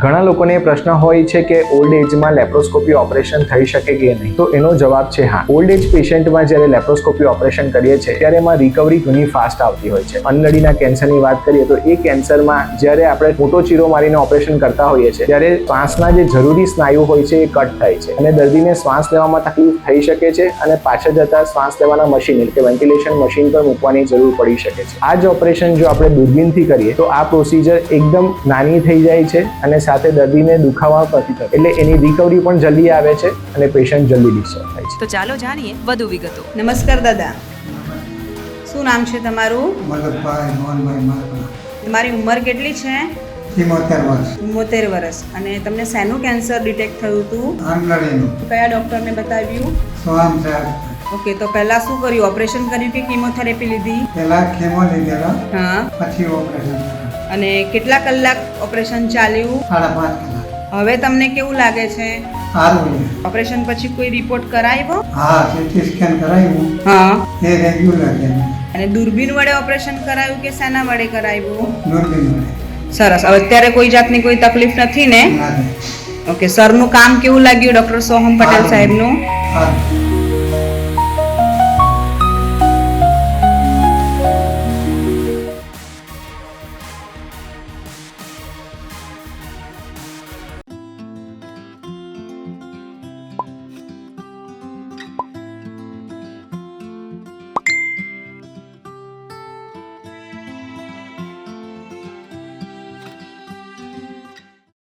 ઘણા લોકોને પ્રશ્ન હોય છે કે ઓલ્ડ એજમાં લેપ્રોસ્કોપી ઓપરેશન થઈ શકે કે નહીં, તો એનો જવાબ છે હા. ઓલ્ડ એજ પેશન્ટમાં જ્યારે લેપ્રોસ્કોપી ઓપરેશન કરીએ છીએ ત્યારે એમાં રિકવરી ઘણી ફાસ્ટ આવતી હોય છે. અન્નનળીના કેન્સરની વાત કરીએ તો એ કેન્સરમાં જ્યારે આપણે મોટો ચીરો મારીને ઓપરેશન કરતા હોઈએ છીએ ત્યારે શ્વાસના જે જરૂરી સ્નાયુ હોય છે એ કટ થાય છે અને દર્દીને શ્વાસ લેવામાં તકલીફ થઈ શકે છે અને પાછળ જતા શ્વાસ લેવાના મશીન એટલે કે વેન્ટિલેશન મશીન પર મૂકવાની જરૂર પડી શકે છે. આ જ ઓપરેશન જો આપણે દૂરબીનથી કરીએ તો આ પ્રોસિજર એકદમ નાની થઈ જાય છે અને સાથે દર્દીને દુખાવા નથી થતો, એટલે એની રિકવરી પણ જલ્દી આવે છે અને પેશન્ટ જલ્દી ડિસ્ચાર્જ થાય છે. તો ચાલો જાણીએ વધુ વિગતો. નમસ્કાર દાદા, શું નામ છે તમારું? મલકભાઈ મોહનભાઈ મારપરા. તમારી ઉંમર કેટલી છે? 74 વર્ષ. 74 વર્ષ. અને તમને શેનું કેન્સર ડિટેક્ટ થયું હતું? આંગળીનું. કયા ડૉક્ટરને બતાવ્યું? સોહમ સાહેબ. ઓકે, તો પહેલાં શું કર્યું? ઓપરેશન કર્યું કે કીમોથેરાપી લીધી? પહેલા કેમો લીધેલો, હા. પછી ઓપરેશન કર્યું. અને કેટલા કલાક ઓપરેશન ચાલ્યું? 5.5 કલાક. હવે તમને કેવું લાગે છે? સારું છે. ઓપરેશન પછી કોઈ રિપોર્ટ કરાવ્યો? હા, સીટી સ્કેન કરાવ્યું, હા. એ રેગ્યુલર છે. અને દૂરબીન વડે ઓપરેશન કરાવ્યું કે શેના વડે કરાવ્યું? દૂરબીન વડે. સરસ. હવે અત્યારે કોઈ જાતની કોઈ તકલીફ નથી ને? ના દે. ઓકે, સરનું કામ કેવું લાગ્યું ડૉક્ટર સોહમ પટેલ સાહેબનું? સારું.